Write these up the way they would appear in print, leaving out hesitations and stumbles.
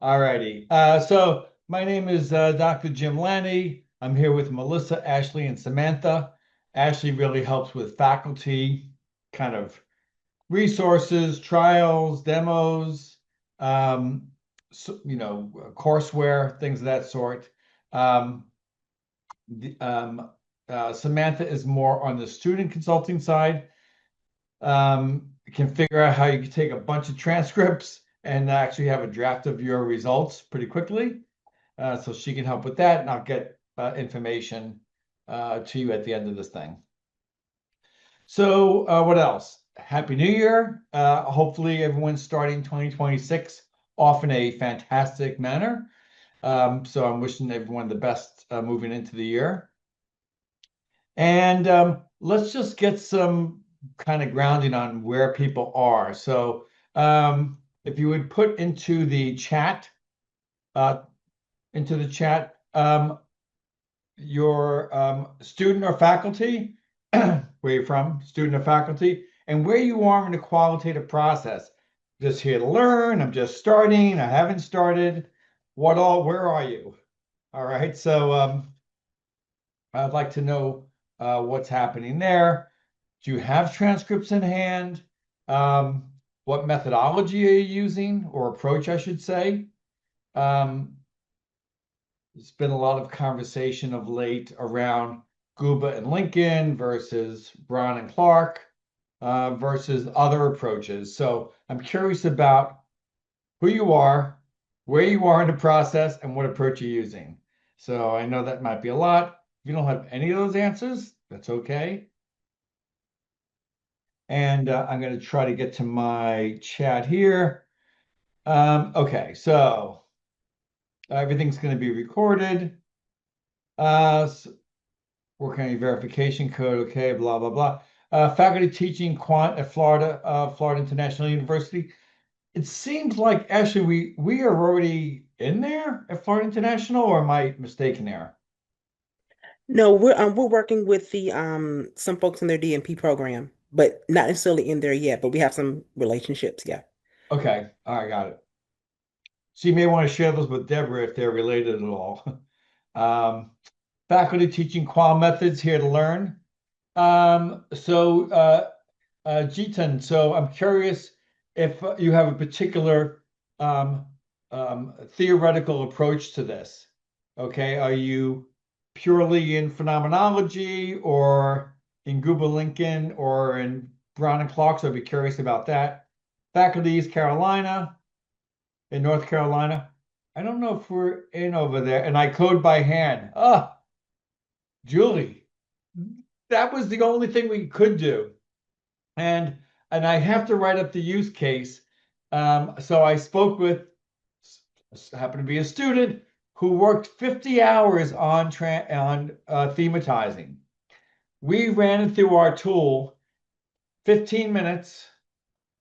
All righty. So my name is Dr. Jim Lanny. I'm here with Melissa, Ashley, and Samantha. Ashley really helps with faculty kind of resources, trials, demos, um, courseware, things of that sort. Um, the, um, Samantha is more on the student consulting side. Can figure out how you can take a bunch of transcripts and actually have a draft of your results pretty quickly. So she can help with that, and I'll get information to you at the end of this thing. So what else? Happy New Year. Hopefully everyone's starting 2026 off in a fantastic manner. So I'm wishing everyone the best moving into the year. And let's just get some kind of grounding on where people are. So if you would put uh, into the chat, your student or faculty, where you're from, student or faculty, and where you are in the qualitative process. Just here to learn. I'm just starting. I haven't started. Where are you? All right. So I'd like to know what's happening there. Do you have transcripts in hand? Um, what methodology are you using, or approach, I should say? Um, there's been a lot of conversation of late around Guba and Lincoln versus Brown and Clark versus other approaches. So I'm curious about who you are, where you are in the process, and what approach you're using. So I know that might be a lot. If you don't have any of those answers, that's okay. And I'm going to try to get to my chat here. Okay, so everything's going to be recorded. Working on your verification code, okay, blah, blah, blah. Faculty teaching quant at Florida International University. It seems like actually we are already in there at Florida International, or am I mistaken there? No, we're working with the some folks in their DMP program, but not necessarily in there yet, but we have some relationships, yeah. Okay, all right, got it. So you may want to share those with Deborah if they're related at all. Um, faculty teaching qual methods here to learn. Jitan, so I'm curious if you have a particular theoretical approach to this. Okay, are you purely in phenomenology or in Google Lincoln or in Brown and Clark? So I'd be curious about that. Faculty is Carolina, in North Carolina. I don't know if we're in over there, and I code by hand. Ah, Julie, that was the only thing we could do. And I have to write up the use case. So I spoke with happened to be a student who worked 50 hours on thematizing. We ran it through our tool, 15 minutes.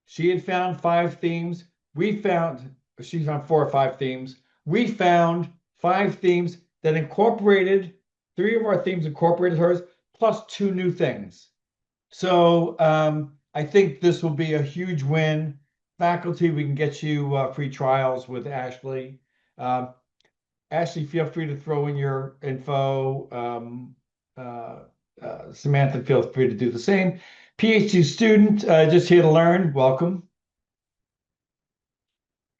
She had found 5 themes. She found 4 or 5 themes. We found 5 themes that incorporated 3 of our themes incorporated hers, plus 2 new things. So I think this will be a huge win. Faculty, we can get you free trials with Ashley. Um, Ashley, feel free to throw in your info. Samantha, feel free to do the same. PhD student, just here to learn. Welcome.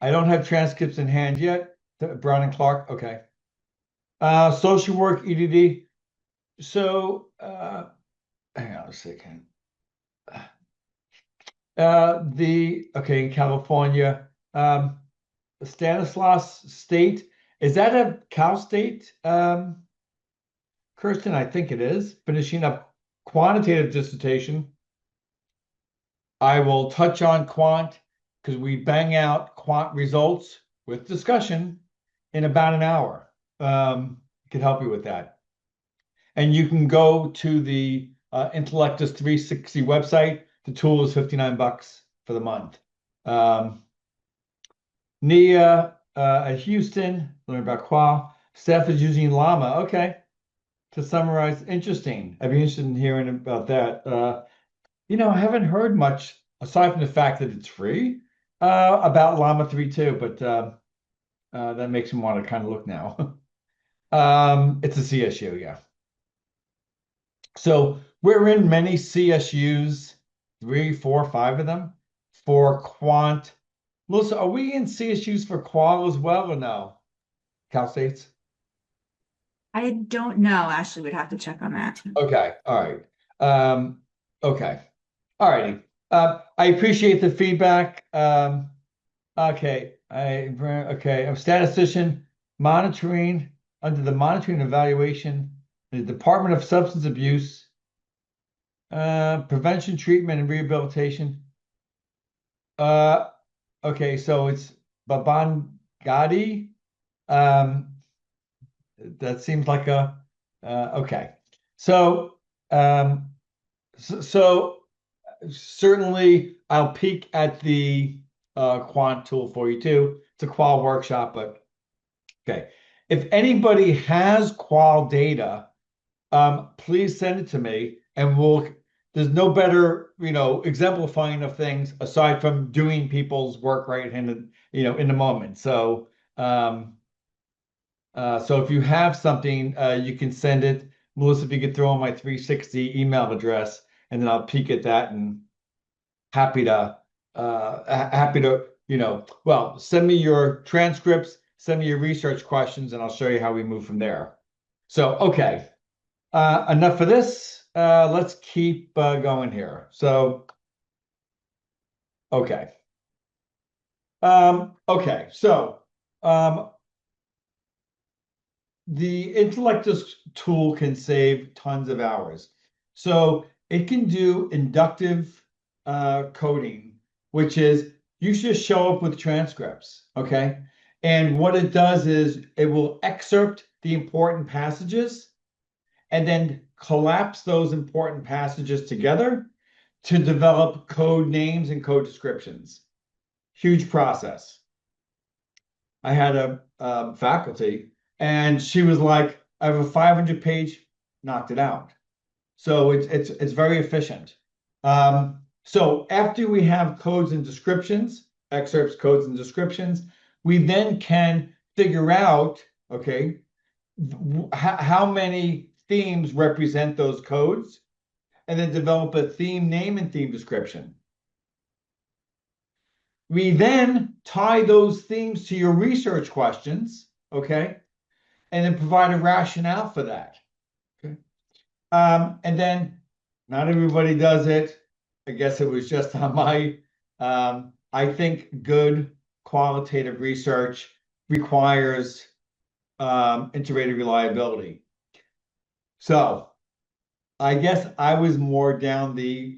I don't have transcripts in hand yet. Brown and Clark. Okay. Social work, EDD. So hang on a second. In California, Stanislaus State, is that a Cal State? Kirsten, I think it is. Finishing up quantitative dissertation. I will touch on quant because we bang out quant results with discussion in about an hour. Could help you with that. And you can go to the Intellectus 360 website. The tool is $59 for the month. Nia at Houston, learn about qual. Steph is using Llama. Okay. To summarize, interesting. I'd be interested in hearing about that. I haven't heard much aside from the fact that it's free about Llama 3 too, but That makes me want to kind of look now. It's a CSU, yeah. So we're in many CSUs, three, four, five of them for quant. Melissa, are we in CSUs for qual as well or no? Cal States? I don't know. Ashley would have to check on that. Okay, all right. Okay, all righty. I appreciate the feedback. Okay, I'm statistician monitoring under the monitoring and evaluation, the Department of Substance Abuse, prevention, treatment, and rehabilitation. Uh, okay, so it's Babangadi. Um, that seems like a okay. So, um, so certainly I'll peek at the quant tool for you too. It's a qual workshop, but okay. If anybody has qual data, please send it to me and there's no better, exemplifying of things aside from doing people's work right in the moment. So if you have something, you can send it. Melissa, if you could throw on my 360 email address, and then I'll peek at that and happy to, well, send me your transcripts, send me your research questions, and I'll show you how we move from there. So, okay, enough for this. Let's keep going here. So, okay. Okay, so the Intellectus tool can save tons of hours. So it can do inductive coding, which is you just show up with transcripts, okay? And what it does is it will excerpt the important passages and then collapse those important passages together to develop code names and code descriptions. Huge process. I had a faculty, and she was like, "I have a 500-page, knocked it out." So it's very efficient. So after we have codes and descriptions, excerpts, codes, and descriptions, we then can figure out, okay, how many themes represent those codes, and then develop a theme name and theme description. We then tie those themes to your research questions, okay, and then provide a rationale for that. Okay. And then not everybody does it. I guess it was just on my, I think good qualitative research requires integrated reliability. So I guess I was more down the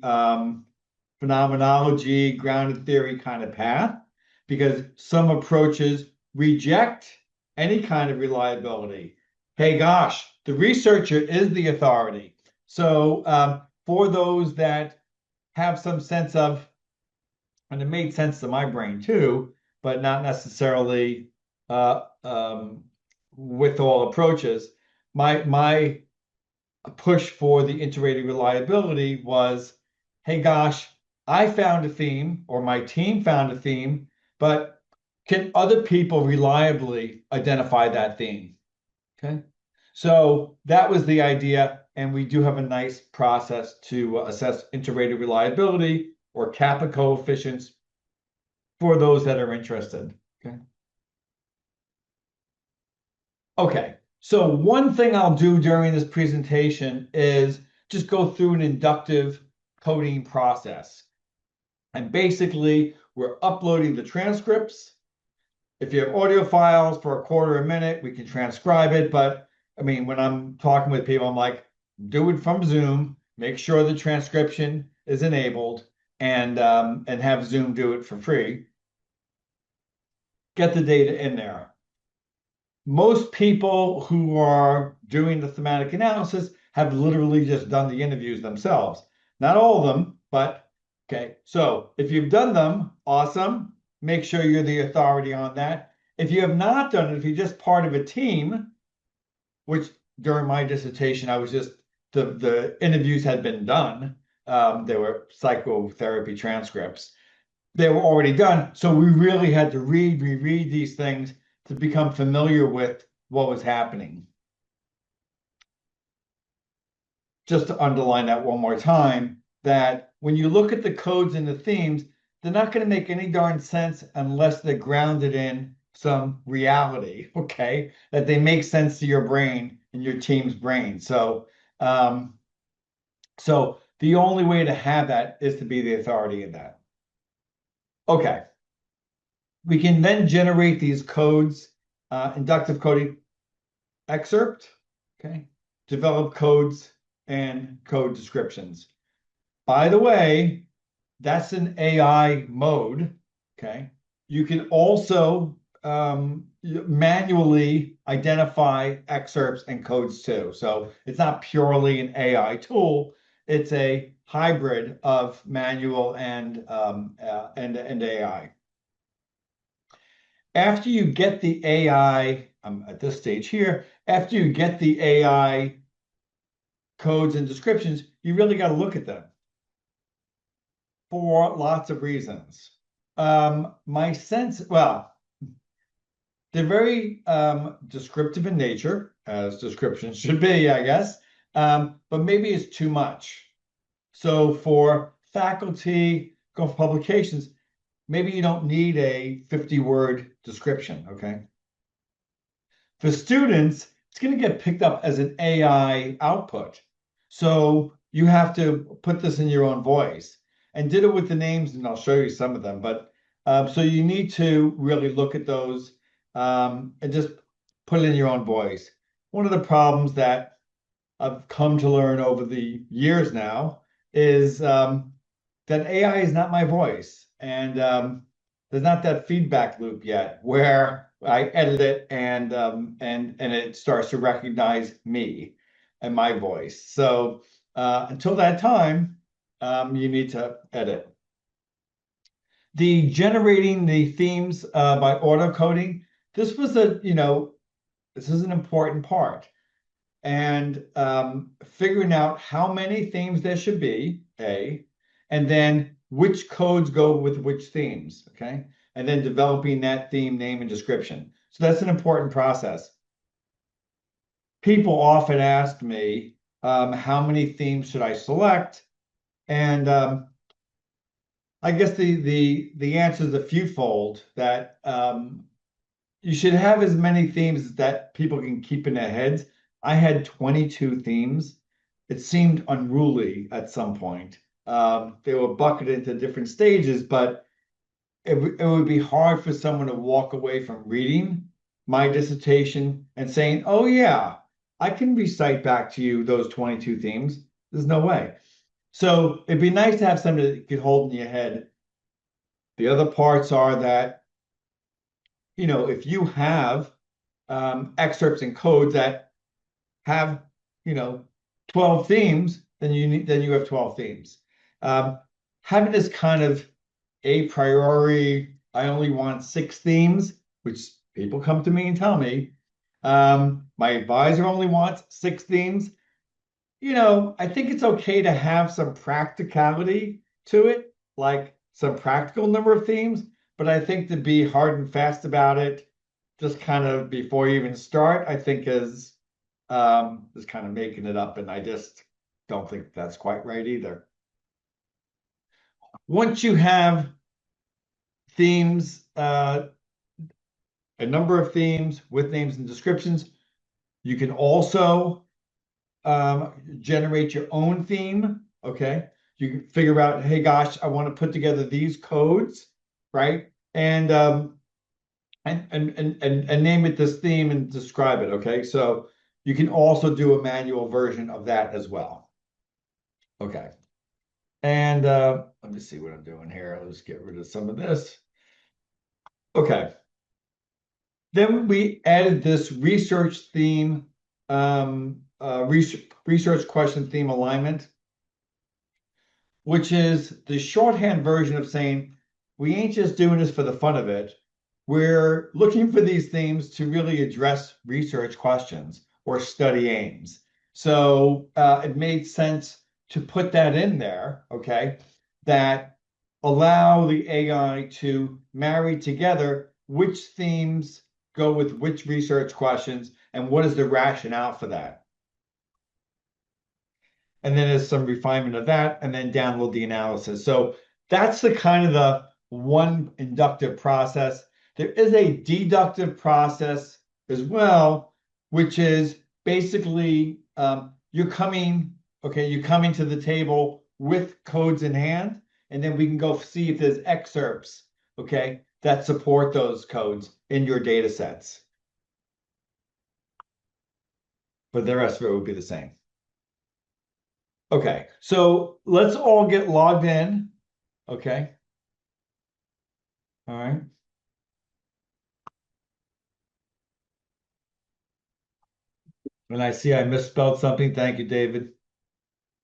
phenomenology, grounded theory kind of path, because some approaches reject any kind of reliability. Hey, gosh, the researcher is the authority. So for those that have some sense of, and it made sense to my brain too, but not necessarily with all approaches, my push for the integrated reliability was, hey, gosh, I found a theme or my team found a theme, but can other people reliably identify that theme? Okay. So that was the idea. And we do have a nice process to assess integrated reliability or kappa coefficients for those that are interested. Okay. Okay. So one thing I'll do during this presentation is just go through an inductive coding process. And basically, we're uploading the transcripts. If you have audio files for a quarter of a minute, we can transcribe it. But I mean, when I'm talking with people, I'm like, do it from Zoom, make sure the transcription is enabled, and have Zoom do it for free. Get the data in there. Most people who are doing the thematic analysis have literally just done the interviews themselves. Not all of them, but okay. So if you've done them, awesome. Make sure you're the authority on that. If you have not done it, if you're just part of a team, which during my dissertation, I was just, the interviews had been done. There were psychotherapy transcripts. They were already done. So we really had to reread these things to become familiar with what was happening. Just to underline that one more time, that when you look at the codes and the themes, they're not going to make any darn sense unless they're grounded in some reality, okay? That they make sense to your brain and your team's brain. So the only way to have that is to be the authority in that. Okay. We can then generate these codes, inductive coding excerpt, okay? Develop codes and code descriptions. By the way, that's an AI mode, okay? You can also manually identify excerpts and codes too. So it's not purely an AI tool. It's a hybrid of manual and AI. After you get the AI, I'm at this stage here, after you get the AI codes and descriptions, you really got to look at them for lots of reasons. My sense, well, they're very descriptive in nature, as descriptions should be, I guess, but maybe it's too much. So for faculty publications, maybe you don't need a 50-word description, okay? For students, it's going to get picked up as an AI output. So you have to put this in your own voice. And did it with the names, and I'll show you some of them. But so you need to really look at those and just put it in your own voice. One of the problems that I've come to learn over the years now is that AI is not my voice. And there's not that feedback loop yet where I edit it and it starts to recognize me and my voice. So until that time, you need to edit. The generating the themes by auto coding. This was this is an important part. And figuring out how many themes there should be, and then which codes go with which themes, okay? And then developing that theme name and description. So that's an important process. People often ask me, how many themes should I select? And I guess the answer is a fewfold, that you should have as many themes that people can keep in their heads. I had 22 themes. It seemed unruly at some point. They were bucketed into different stages, but it would be hard for someone to walk away from reading my dissertation and saying, oh yeah, I can recite back to you those 22 themes. There's no way. So it'd be nice to have something that you could hold in your head. The other parts are that, if you have excerpts and codes that have 12 themes, then you have 12 themes. Having this kind of a priori, I only want 6 themes, which people come to me and tell me, my advisor only wants 6 themes. I think it's okay to have some practicality to it, like some practical number of themes, but I think to be hard and fast about it, just kind of before you even start, I think is kind of making it up, and I just don't think that's quite right either. Once you have themes, a number of themes with names and descriptions, you can also generate your own theme, okay? You can figure out, hey, gosh, I want to put together these codes, right? And name it this theme and describe it, okay? So you can also do a manual version of that as well. Okay. And let me see what I'm doing here. Let's get rid of some of this. Okay. Then we added this research theme, research question theme alignment, which is the shorthand version of saying, we ain't just doing this for the fun of it. We're looking for these themes to really address research questions or study aims. So it made sense to put that in there, okay, that allow the AI to marry together which themes go with which research questions and what is the rationale for that. And then there's some refinement of that, and then download the analysis. So that's the kind of the one inductive process. There is a deductive process as well, which is basically you're coming to the table with codes in hand, and then we can go see if there's excerpts, okay, that support those codes in your data sets. But the rest of it would be the same. Okay, so let's all get logged in. Okay. All right. And I see I misspelled something. Thank you, David.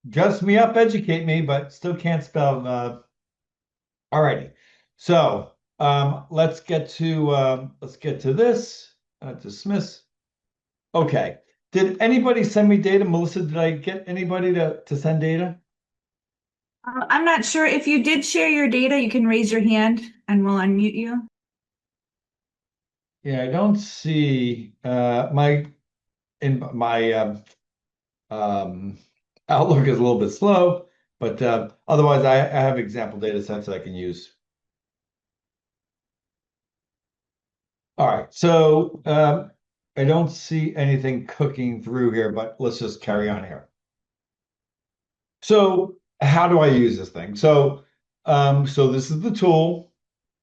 Dress me up, educate me, but still can't spell. All righty. So let's get to this. Dismiss. Okay. Did anybody send me data? Melissa, did I get anybody to send data? I'm not sure. If you did share your data, you can raise your hand and we'll unmute you. Yeah, I don't see my Outlook is a little bit slow, but otherwise I have example data sets that I can use. All right, so I don't see anything cooking through here, but let's just carry on here. So how do I use this thing? So this is the tool,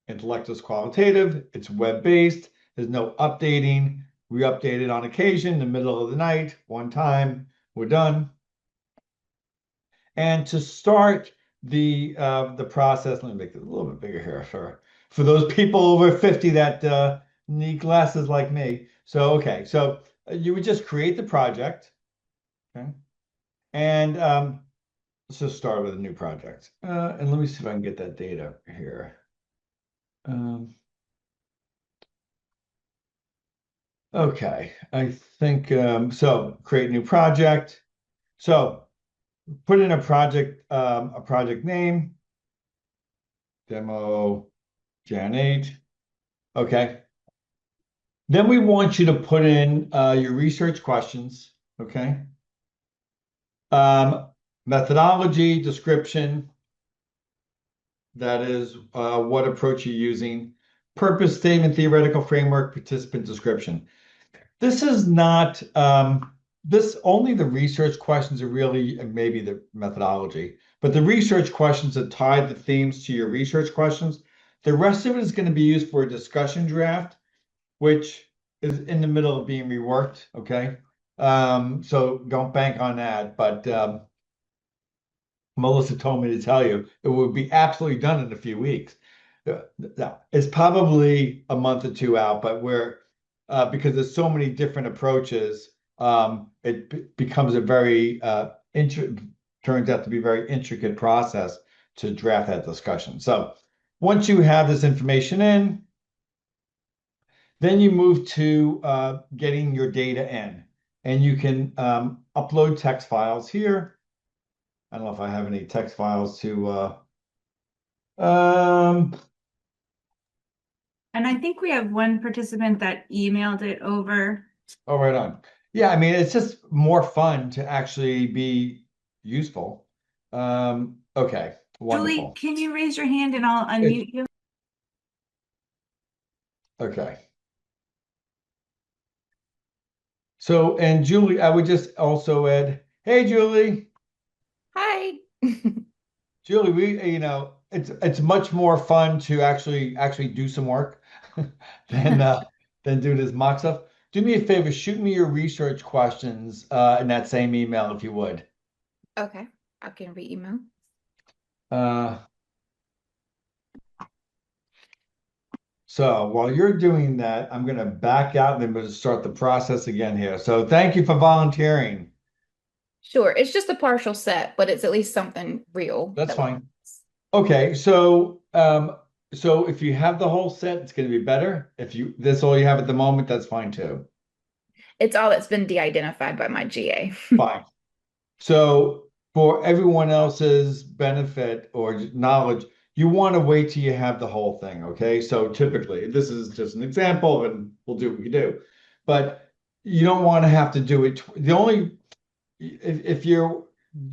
Intellectus Qualitative. It's web-based. There's no updating. We update it on occasion in the middle of the night, one time, we're done. And to start the process, let me make this a little bit bigger here for those people over 50 that need glasses like me. So okay, so you would just create the project, okay, and let's just start with a new project. And let me see if I can get that data here. Okay, I think so. Create new project. So put in a project name, demo Jan 8. Okay. Then we want you to put in your research questions. Okay. Methodology, description. That is what approach you're using. Purpose statement, theoretical framework, participant description. This is not this only the research questions are really maybe the methodology, but the research questions that tie the themes to your research questions. The rest of it is going to be used for a discussion draft, which is in the middle of being reworked. Okay. So don't bank on that. But Melissa told me to tell you it would be absolutely done in a few weeks. It's probably a month or two out, but we're because there's so many different approaches, it becomes a very turns out to be a very intricate process to draft that discussion. So once you have this information in, then you move to getting your data in, and you can upload text files here. I don't know if I have any text files to And I think we have one participant that emailed it over. Oh, right on. Yeah, I mean, it's just more fun to actually be useful. Okay, Julie, wonderful. can you raise your hand and I'll unmute you? Okay. So, and Julie, I would just also add, hey, Julie. Hi. Julie, it's much more fun to actually do some work than do this mock stuff. Do me a favor, shoot me your research questions in that same email if you would. Okay, I can re-email. So while you're doing that, I'm going to back out and then we'll start the process again here. So thank you for volunteering. Sure, it's just a partial set, but it's at least something real. That's fine. Okay, so if you have the whole set, it's going to be better. If that's all you have at the moment, that's fine too. It's all that's been de-identified by my GA. Fine. So for everyone else's benefit or knowledge, you want to wait till you have the whole thing, okay? So typically, this is just an example, and we'll do what we do. But you don't want to have to do it. If you're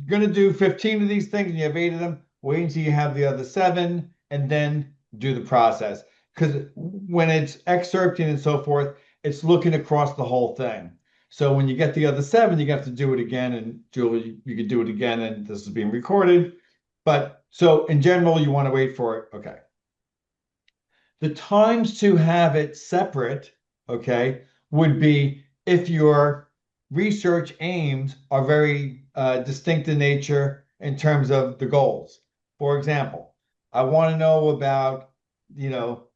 going to do 15 of these things and you have 8 of them, wait until you have the other 7 and then do the process. Because when it's excerpting and so forth, it's looking across the whole thing. So when you get the other 7, you have to do it again. And Julie, you could do it again, and this is being recorded. But so in general, you want to wait for it. Okay. The times to have it separate, okay, would be if your research aims are very distinct in nature in terms of the goals. For example, I want to know about,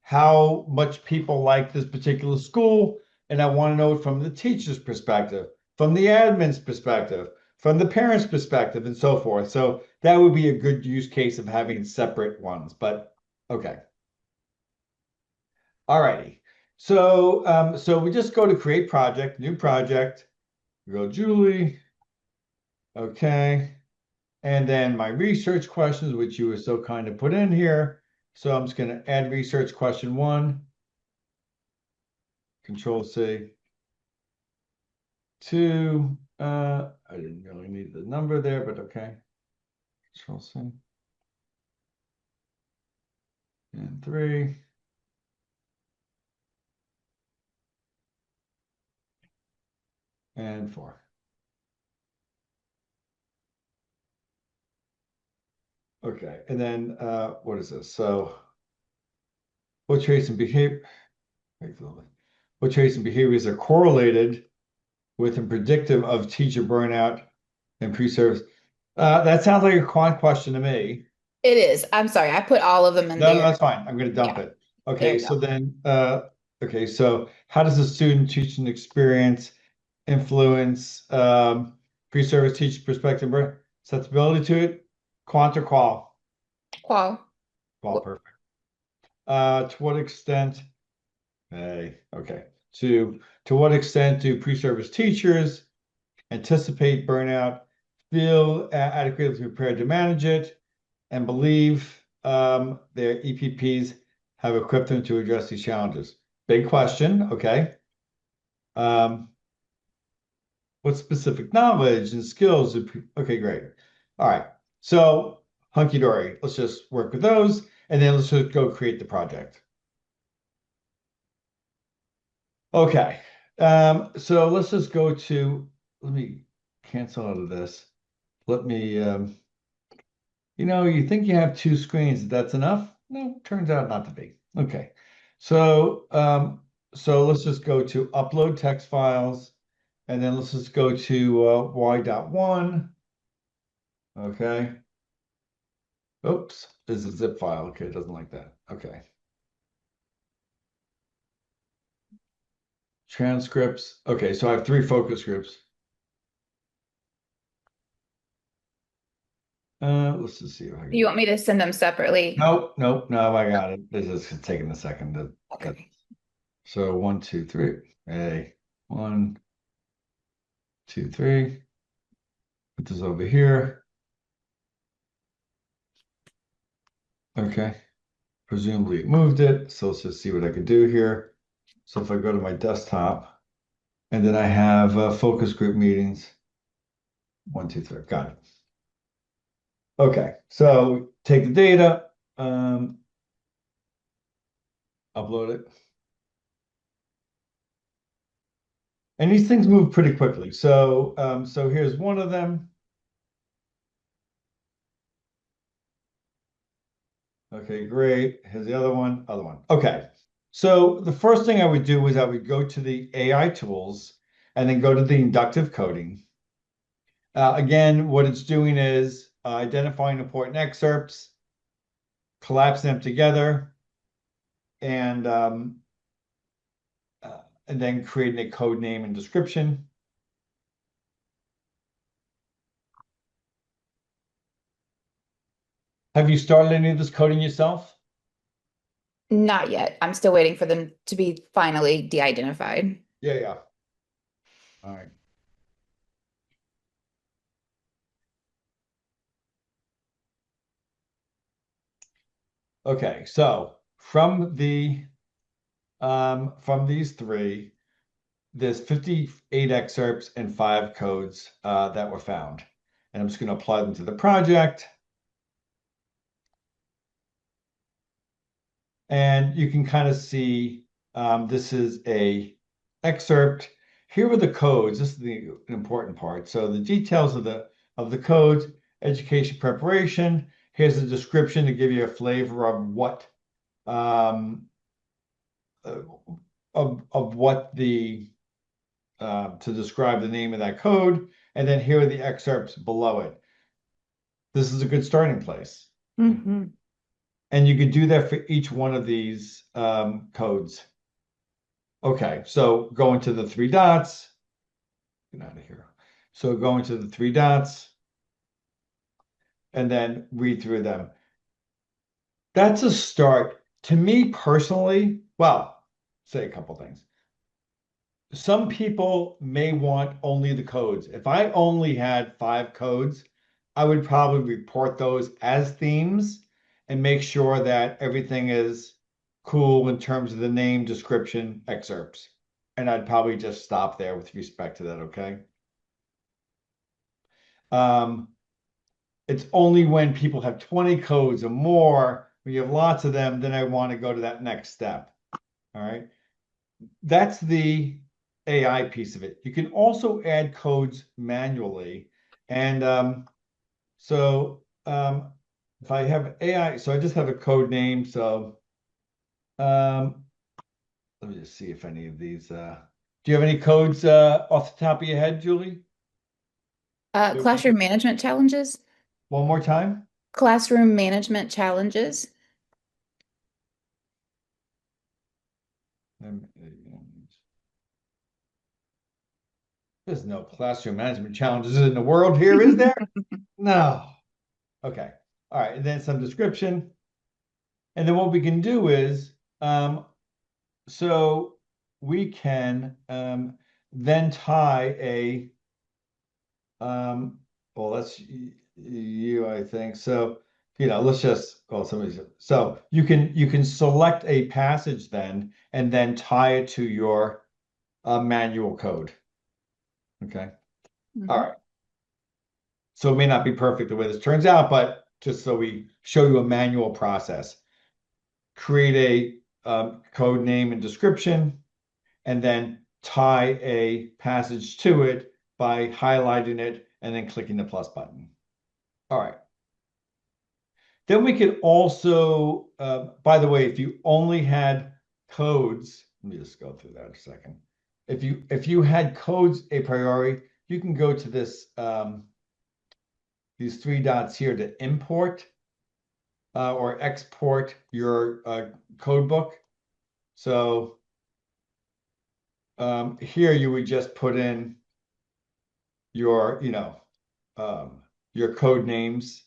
how much people like this particular school, and I want to know it from the teacher's perspective, from the admin's perspective, from the parents' perspective, and so forth. So that would be a good use case of having separate ones, but okay. All righty. So we just go to create project, new project. We go Julie. Okay. And then my research questions, which you were so kind to put in here. So I'm just going to add research question 1. Control C. 2. I didn't really need the number there, but okay. Control C. And 3. And 4. Okay, and then what is this? So what traits and behavior? What traits and behaviors are correlated with and predictive of teacher burnout and pre-service? That sounds like a quant question to me. It is. I'm sorry. I put all of them in No, there. that's fine. I'm going to dump Yeah. it. There Okay, you so go. then, so how does the student teaching experience influence pre-service teacher perspective, sensibility to it? Quant or qual? Qual. Qual, perfect. To what extent? Okay. To what extent do pre-service teachers anticipate burnout, feel adequately prepared to manage it, and believe their EPPs have equipped them to address these challenges? Big question. Okay. What specific knowledge and skills? Okay, great. All right. So hunky dory. Let's just work with those, and then let's just go create the project. Okay. So let's just go to, let me cancel out of this. Let me, you think you have 2 screens, that's enough? No, turns out not to be. Okay. So let's just go to upload text files, and then let's just go to y.1. Okay. Oops, this is a zip file. Okay, it doesn't like that. Okay. Transcripts. Okay, so I have 3 focus groups. Let's just see if I can. You want me to send them separately? Nope, no, I got it. This is taking a second to. Okay. So 1, 2, 3. Hey, 1, 2, 3. Put this over here. Okay. Presumably it moved it. So let's just see what I can do here. So if I go to my desktop, and then I have focus group meetings. 1, 2, 3. Got it. Okay. So take the data, upload it. And these things move pretty quickly. So here's one of them. Okay, great. Here's the other one, other one. Okay. So the first thing I would do is I would go to the AI tools and then go to the inductive coding. Again, what it's doing is identifying important excerpts, collapsing them together, and then creating a code name and description. Have you started any of this coding yourself? Not yet. I'm still waiting for them to be finally de-identified. Yeah. All right. Okay, so from these three, there's 58 excerpts and 5 codes that were found. And I'm just going to apply them to the project. And you can kind of see this is a excerpt. Here are the codes. This is the important part. So the details of the codes, education preparation. Here's a description to give you a flavor of what um, of what the to describe the name of that code. And then here are the excerpts below it. This is a good starting place. Mm-hmm. And you could do that for each one of these codes. Okay, so going to the 3 dots. Get out of here. So going to the 3 dots and then read through them. That's a start. To me personally, well, say a couple things. Some people may want only the codes. If I only had 5 codes, I would probably report those as themes and make sure that everything is cool in terms of the name, description, excerpts. And I'd probably just stop there with respect to that, okay? It's only when people have 20 codes or more, when you have lots of them, then I want to go to that next step. All right. That's the AI piece of it. You can also add codes manually. And if I have AI, so I just have a code name. So let me just see if any of these, do you have any codes off the top of your head, Julie? Classroom management challenges. One more time. Classroom management challenges. There's no classroom management challenges in the world here, is there? No. Okay. All right. And then some description. And then what we can do is, so we can then tie a, well, that's you, I think. So, let's just, well, so you can select a passage then, and then tie it to your manual code. Okay. All right. So it may not be perfect the way this turns out, but just so we show you a manual process. Create a code name and description, and then tie a passage to it by highlighting it and then clicking the plus button. All right. Then we could also, by the way, if you only had codes, let me just go through that a second. If you had codes a priori, you can go to this these 3 dots here to import or export your code book. So here you would just put in your, your code names.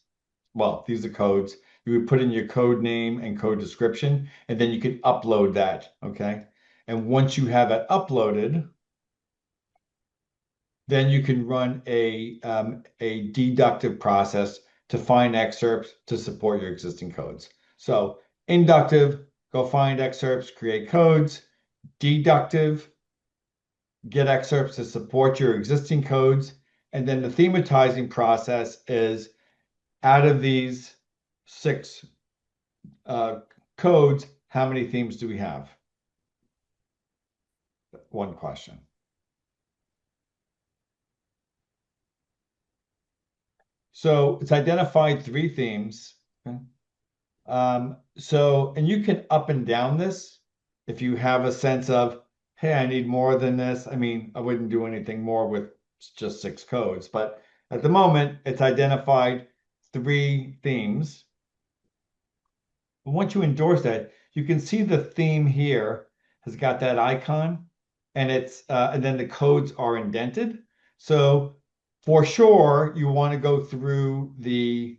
Well, these are codes. You would put in your code name and code description, and then you can upload that, okay? And once you have it uploaded, then you can run a deductive process to find excerpts to support your existing codes. So inductive, go find excerpts, create codes. Deductive, get excerpts to support your existing codes. And then the thematizing process is out of these 6 codes, how many themes do we have? One question. So it's identified 3 themes. Okay. And you can up and down this if you have a sense of, hey, I need more than this. I mean, I wouldn't do anything more with just 6 codes, but at the moment, it's identified 3 themes. And once you endorse that, you can see the theme here has got that icon, and and then the codes are indented. So for sure, you want to go through the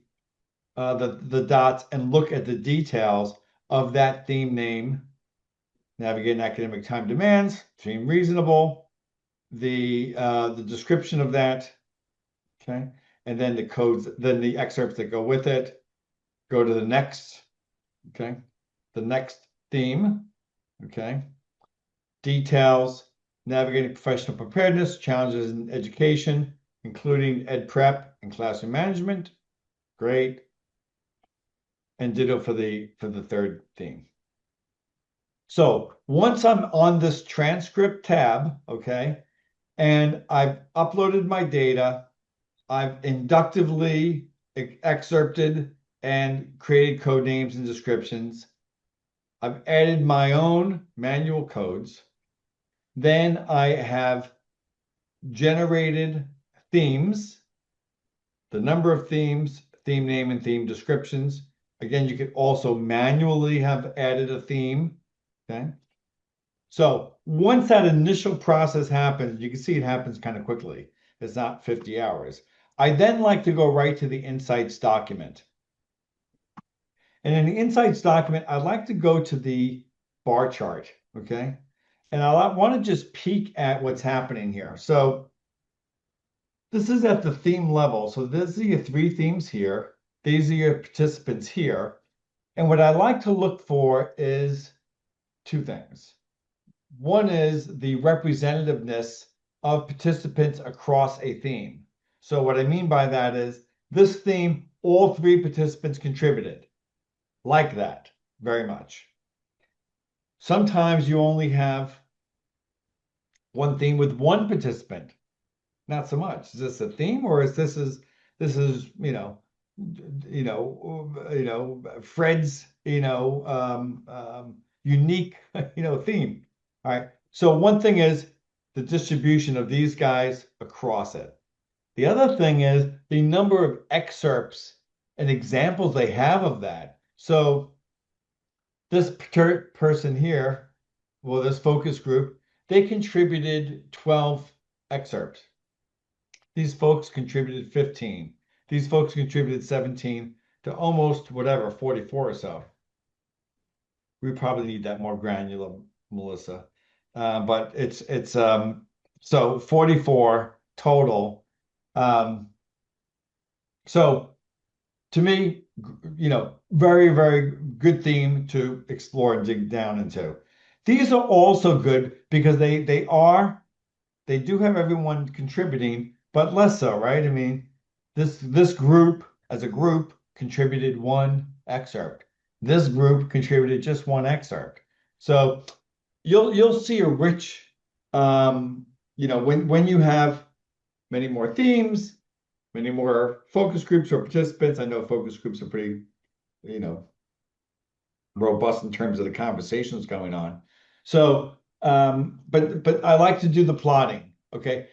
dots and look at the details of that theme name. Navigating academic time demands, seem reasonable. The description of that, okay, and then the codes, then the excerpts that go with it. Go to the next Okay. The next theme, okay. Details, navigating professional preparedness, challenges in education, including ed prep and classroom management. Great. And ditto for the third theme. So once I'm on this transcript tab, okay, and I've uploaded my data, I've inductively excerpted and created code names and descriptions. I've added my own manual codes. Then I have generated themes, the number of themes, theme name, and theme descriptions. Again, you could also manually have added a theme, okay? So once that initial process happens, you can see it happens kind of quickly. It's not 50 hours. I then like to go right to the insights document. And in the insights document, I'd like to go to the bar chart, okay? And I want to just peek at what's happening here. So this is at the theme level. So these are your three themes here. These are your participants here. And what I like to look for is two things. One is the representativeness of participants across a theme. So what I mean by that is this theme, all three participants contributed. Like that, very much. Sometimes you only have one theme with one participant. Not so much. Is this a theme, or is this Fred's unique theme? All right. So one thing is the distribution of these guys across it. The other thing is the number of excerpts and examples they have of that. So this person here, well, this focus group, they contributed 12 excerpts. These folks contributed 15. These folks contributed 17 to almost whatever, 44 or so. We probably need that more granular, Melissa. But it's so 44 total. So to me, very, very good theme to explore and dig down into. These are also good because they do have everyone contributing, but less so, right? I mean, this group as a group contributed one excerpt. This group contributed just one excerpt. So you'll see a rich, when you have many more themes, many more focus groups or participants. I know focus groups are pretty, robust in terms of the conversations going on. So, but I like to do the plotting. Okay.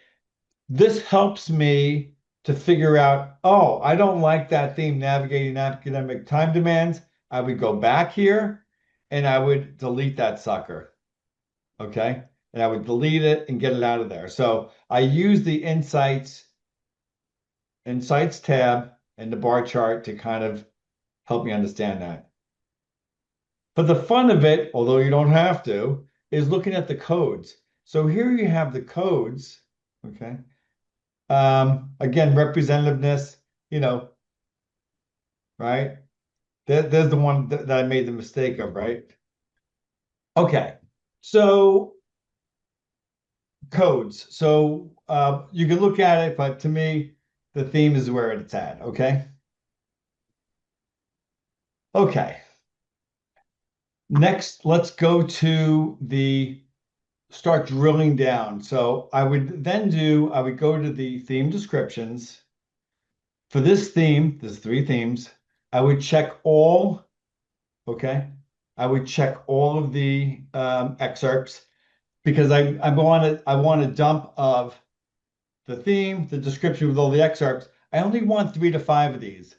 This helps me to figure out, oh, I don't like that theme, navigating academic time demands. I would go back here and I would delete that sucker. Okay. And I would delete it and get it out of there. So I use the insights tab and the bar chart to kind of help me understand that. But the fun of it, although you don't have to, is looking at the codes. So here you have the codes, okay? Again, representativeness, right? There's the one that I made the mistake of, right? Okay, so codes. So you can look at it, but to me, the theme is where it's at, okay? Okay. Next, let's go to start drilling down. So I would go to the theme descriptions. For this theme, there's three themes. I would check all, okay? I would check all of the excerpts because I want a dump of the theme, the description with all the excerpts. I only want 3 to 5 of these.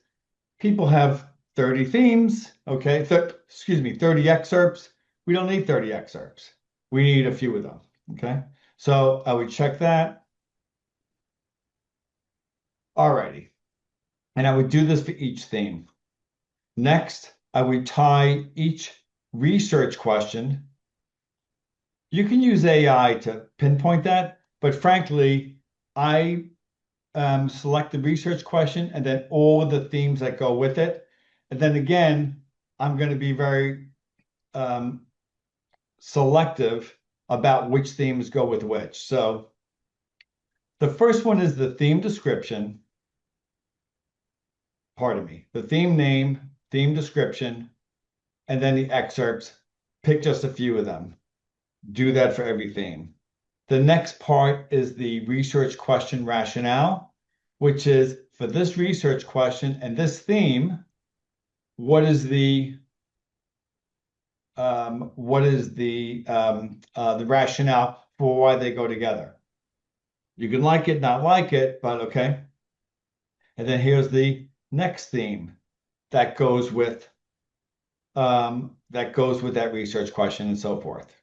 People have 30 themes, okay? 30 excerpts. We don't need 30 excerpts. We need a few of them, okay? So I would check that. Alrighty. And I would do this for each theme. Next, I would tie each research question. You can use AI to pinpoint that, but frankly, I select the research question and then all the themes that go with it. And then again, I'm going to be very selective about which themes go with which. So the first one is the theme description. Pardon me, the theme name, theme description, and then the excerpts. Pick just a few of them. Do that for every theme. The next part is the research question rationale, which is for this research question and this theme, what is the rationale for why they go together? You can like it, not like it, but okay. And then here's the next theme that goes with that research question and so forth.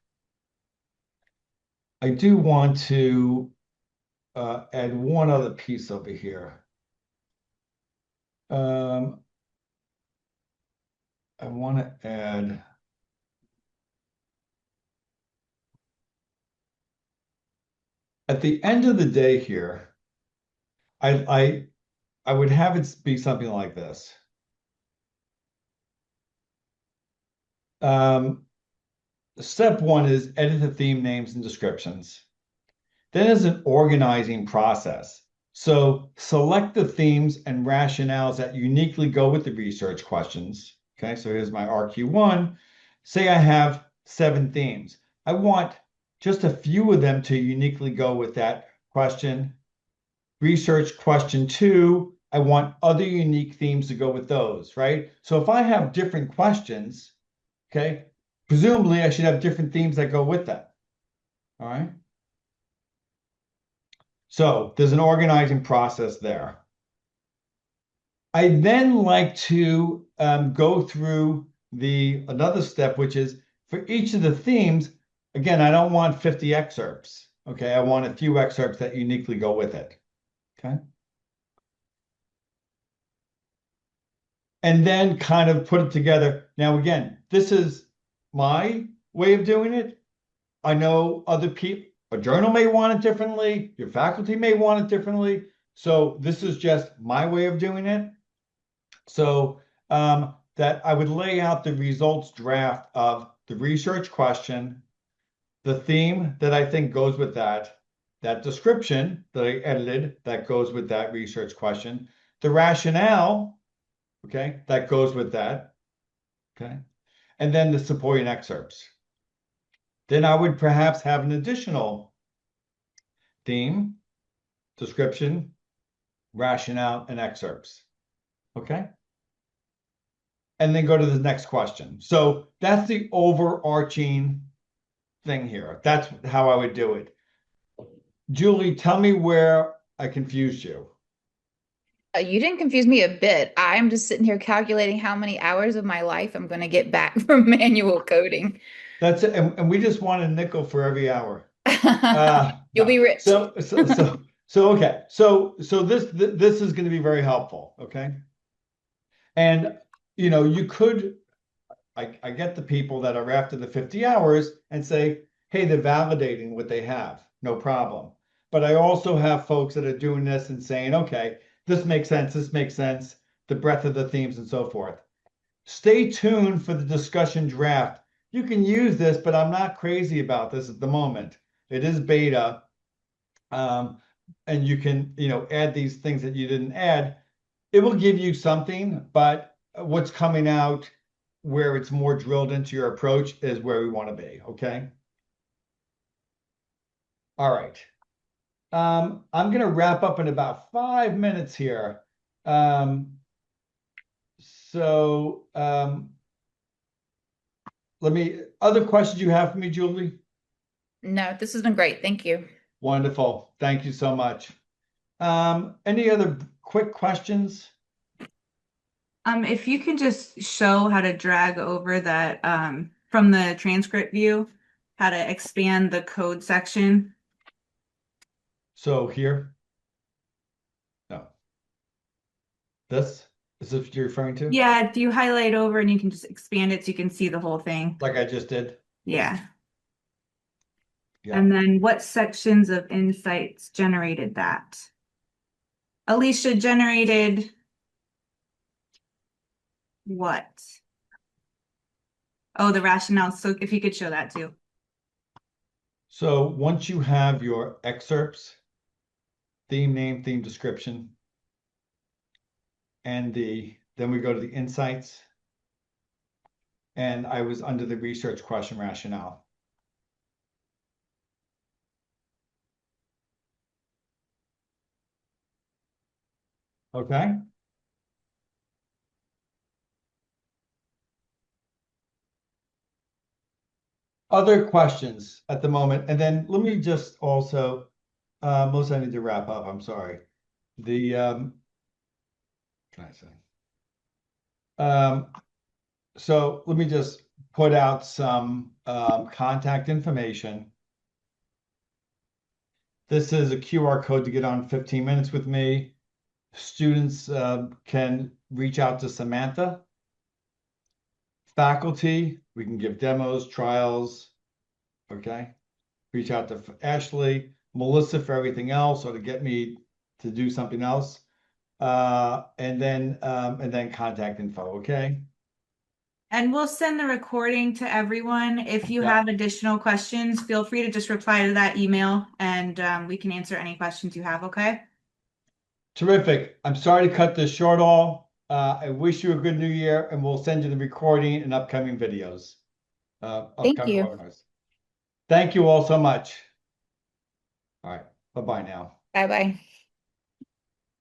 I do want to add one other piece over here. I want to add at the end of the day here, I would have it be something like this. Step one is edit the theme names and descriptions. Then there's an organizing process. So select the themes and rationales that uniquely go with the research questions. Okay, so here's my RQ1. Say I have 7 themes. I want just a few of them to uniquely go with that question. Research question 2, I want other unique themes to go with those, right? So if I have different questions, okay, presumably I should have different themes that go with them. All right. So there's an organizing process there. I then like to go through another step, which is for each of the themes, again, I don't want 50 excerpts. Okay, I want a few excerpts that uniquely go with it. Okay. And then kind of put it together. Now, again, this is my way of doing it. I know other people, a journal may want it differently, your faculty may want it differently. So this is just my way of doing it. So that I would lay out the results draft of the research question, the theme that I think goes with that description that I edited that goes with that research question, the rationale, okay, that goes with that, okay, and then the supporting excerpts. Then I would perhaps have an additional theme, description, rationale, and excerpts. Okay? And then go to the next question. So that's the overarching thing here. That's how I would do it. Julie, tell me where I confused you. You didn't confuse me a bit. I'm just sitting here calculating how many hours of my life I'm going to get back from manual coding. That's it. And we just want a nickel for every hour. You'll be rich. So okay. So this is going to be very helpful. Okay. And you could, I get the people that are after the 50 hours and say, hey, they're validating what they have. No problem. But I also have folks that are doing this and saying, okay, this makes sense. This makes sense. The breadth of the themes and so forth. Stay tuned for the discussion draft. You can use this, but I'm not crazy about this at the moment. It is beta. And you can, add these things that you didn't add. It will give you something, but what's coming out where it's more drilled into your approach is where we want to be. Okay. All right. I'm going to wrap up in about 5 minutes here. Other questions you have for me, Julie? No, this has been great. Thank you. Wonderful. Thank you so much. Any other quick questions? If you can just show how to drag over that from the transcript view, how to expand the code section. So here? No. This? Is this what you're referring to? Yeah, do you highlight over and you can just expand it so you can see the whole thing? Like I just did? Yeah. Yeah. And then what sections of insights generated that? Alicia generated what? Oh, the rationale. So if you could show that too. So once you have your excerpts, theme name, theme description, and then we go to the insights. And I was under the research question rationale. Okay. Other questions at the moment, and then let me just also, Melissa, I need to wrap up. I'm sorry. The can I say? So let me just put out some contact information. This is a QR code to get on 15 minutes with me. Students can reach out to Samantha. Faculty, we can give demos, trials, okay? Reach out to Ashley, Melissa for everything else, or to get me to do something else. And then contact info, okay? And we'll send the recording to everyone. If you Yeah. have additional questions, feel free to just reply to that email and we can answer any questions you have, okay? Terrific. I'm sorry to cut this short all. I wish you a good new year, and we'll send you the recording and upcoming videos. Thank Upcoming you. webinars. Thank you all so much. All right. Bye-bye now. Bye bye.